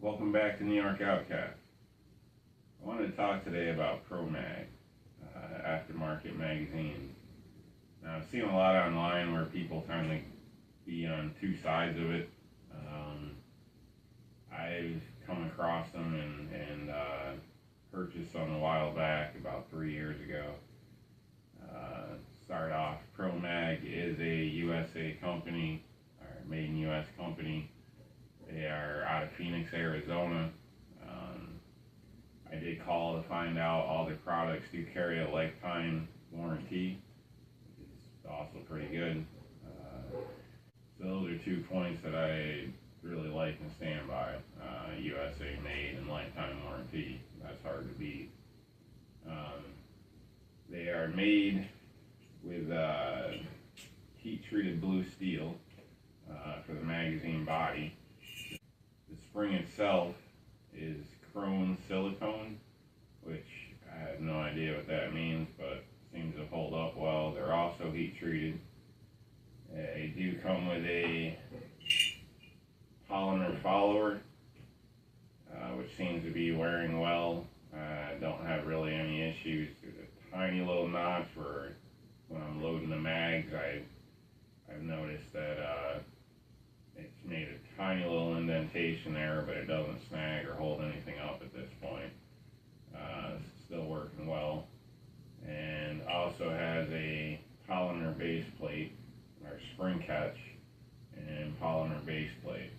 Welcome back to New York Outcast. I wanted to talk today about ProMag, aftermarket magazines. Now, I've seen a lot online where people tend to be on two sides of it. I've come across them and purchased some a while back, about 3 years ago. Start off, ProMag is a USA company, or made in US company. They are out of Phoenix, Arizona. I did call to find out all the products do carry a lifetime warranty, which is also pretty good. So those are 2 points that I really like and stand by. USA made and lifetime warranty. That's hard to beat. They are made with heat-treated blue steel for the magazine body. The spring itself is chrome silicone, which I have no idea what that means, but seems to hold up well. They're also heat treated. They do come with a polymer follower, which seems to be wearing well. Don't have really any issues. There's a tiny little notch where when I'm loading the mags, I've noticed that it's made a tiny little indentation there, but it doesn't snag or hold anything up at this point. It's still working well. And also has a polymer base plate, or spring catch, and polymer base plate,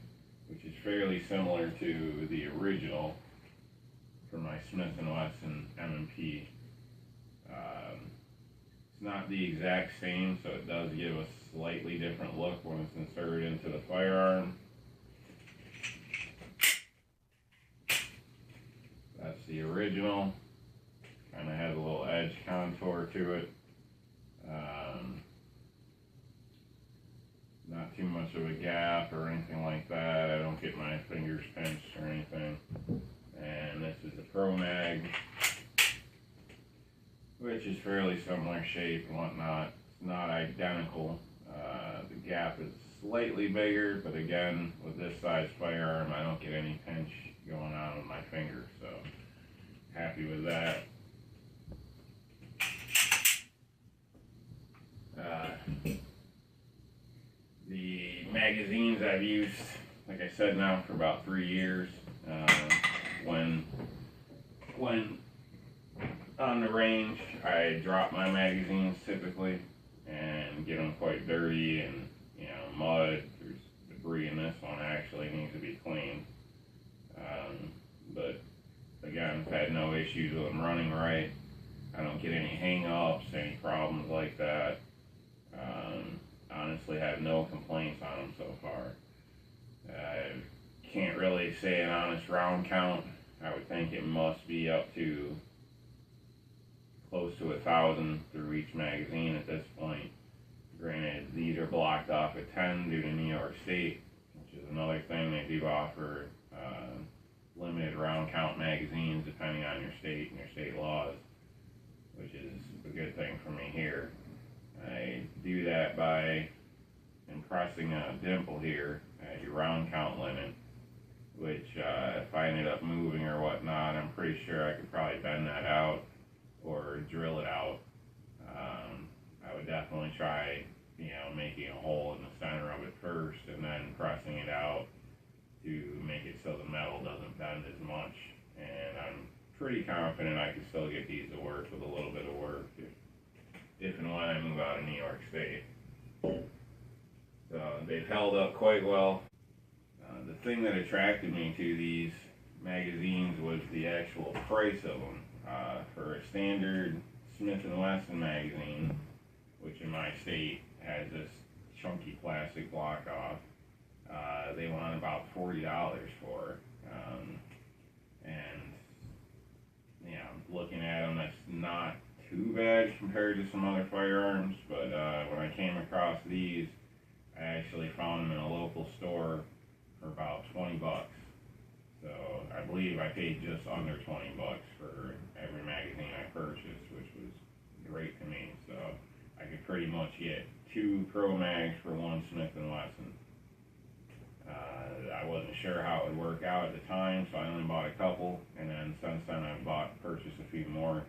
which is fairly similar to the original for my Smith & Wesson M&P. It's not the exact same, so it does give a slightly different look when it's inserted into the firearm. That's the original. Kind of has a little edge contour to it. Not too much of a gap or anything like that. I don't get my fingers pinched or anything. And this is the ProMag, which is fairly similar shape and whatnot. It's not identical. The gap is slightly bigger, but again, with this size firearm, I don't get any pinch going on with my finger, so happy with that. The magazines I've used, like I said, now for about 3 years. When on the range, I drop my magazines typically and get them quite dirty and, mud. There's debris in this one, actually needs to be cleaned. But again, I've had no issues with them running right. I don't get any hang-ups, any problems like that. Honestly, have no complaints on them so far. I can't really say an honest round count. I would think it must be up to close to 1,000 through each magazine at this point. Granted, these are blocked off at 10 due to New York State, which is another thing. They do offer limited round count magazines depending on your state and your state laws, which is a good thing for me here. I do that by impressing a dimple here at your round count limit, which if I ended up moving or whatnot, I'm pretty sure I could probably bend that out or drill it out. I would definitely try, making a hole in the center of it first and then pressing it out to make it so the metal doesn't bend as much. And I'm pretty confident I can still get these to work with a little bit of work if and when I move out of New York State. So they've held up quite well. The thing that attracted me to these magazines was the actual price of them. For a standard Smith & Wesson magazine, which in my state has this chunky plastic block off, they want about $40 for. And looking at them, that's not too bad compared to some other firearms. But when I came across these, I actually found them in a local store for about 20 bucks. So I believe I paid just under 20 bucks for every magazine I purchased, which was great to me. So I could pretty much get 2 ProMags for 1 Smith & Wesson. I wasn't sure how it would work out at the time, so I only bought a couple, and then since then I've purchased a few more,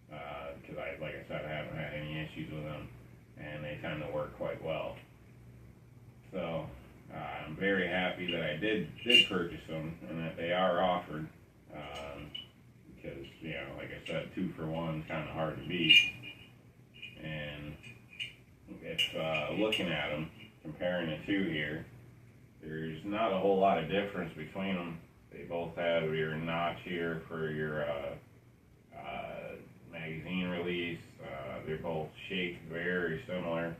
because like I said, I haven't had any issues with them, and they tend to work quite well. So I'm very happy that I did purchase them, and that they are offered, because, you know, like I said, 2 for 1 is kind of hard to beat. And if looking at them, comparing the two here, there's not a whole lot of difference between them. They both have your notch here for your magazine release. They're both shaped very similar,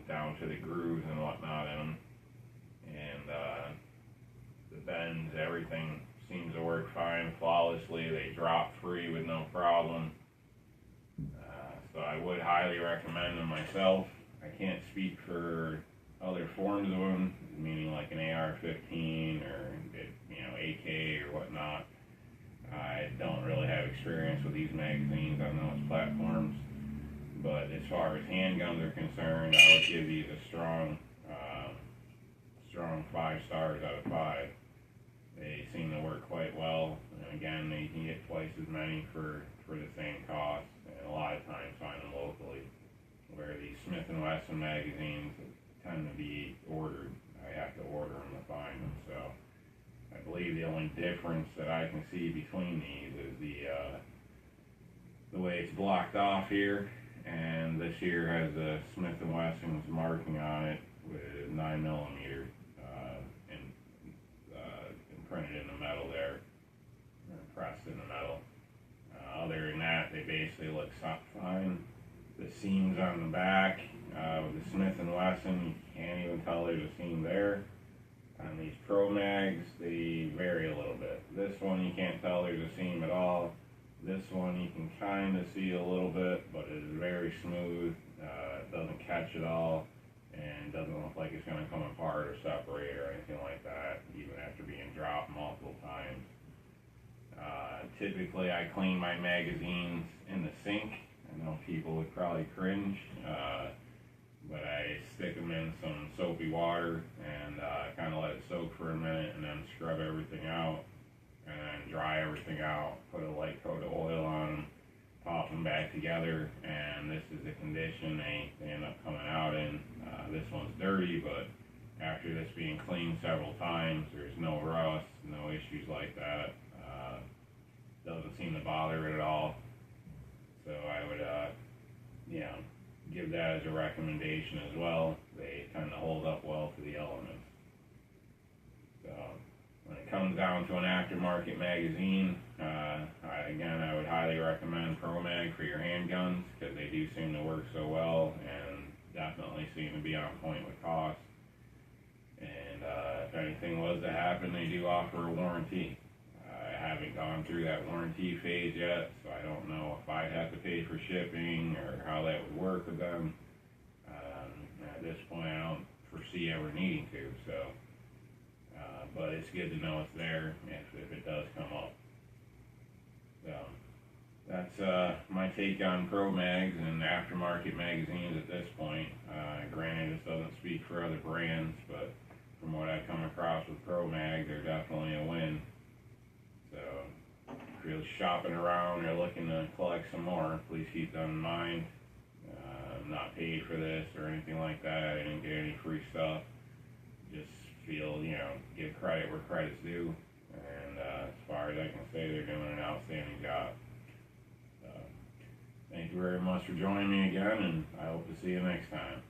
down to the grooves and whatnot in them. And the bends, everything seems to work fine, flawlessly. They drop free with no problem. So I would highly recommend them myself. I can't speak for other forms of them, meaning like an AR-15 or, you know, AK or whatnot. I don't really have experience with these magazines on those platforms, but as far as handguns are concerned, I would give these a strong 5 stars out of 5. They seem to work quite well, and again, you can get twice as many for the same cost, and a lot of times find them locally, where the Smith & Wesson magazines tend to be ordered. I have to order them to find them, so I believe the only difference that I can see between these is the way it's blocked off here, and this here has the Smith & Wesson's marking on it with 9mm printed in the metal there, pressed in the metal. Other than that, they basically look fine. The seams on the back, with the Smith & Wesson, you can't even tell there's a seam there. On these ProMags, they vary a little bit. This one, you can't tell there's a seam at all. This one, you can kind of see a little bit, but it is very smooth. It doesn't catch at all, and doesn't look like it's going to come apart or separate or anything like that, even after being dropped multiple times. Typically, I clean my magazines in the sink. I know people would probably cringe, but I stick them in some soapy water and kind of let it soak for a minute, and then scrub everything out, and then dry everything out, put a light coat of oil on them, pop them back together, and this is the condition they end up coming out in. This one's dirty, but after this being cleaned several times, there's no rust, no issues like that. Doesn't seem to bother it at all. So I would, you know, give that as a recommendation as well. They tend to hold up well to the elements. So when it comes down to an aftermarket magazine, I would highly recommend ProMag for your handguns, because they do seem to work so well and definitely seem to be on point with cost. And if anything was to happen, they do offer a warranty. I haven't gone through that warranty phase yet, so I don't know if I'd have to pay for shipping or how that would work with them. At this point, I don't foresee ever needing to, so, but it's good to know it's there if it does come up. So that's my take on ProMags and aftermarket magazines at this point. Granted, this doesn't speak for other brands, but from what I've come across with ProMag, they're definitely a win. So if you're shopping around or looking to collect some more, please keep that in mind. I'm not paid for this or anything like that. I didn't get any free stuff. Just feel, you know, give credit where credit's due. And as far as I can say, they're doing an outstanding job. So thank you very much for joining me again, and I hope to see you next time.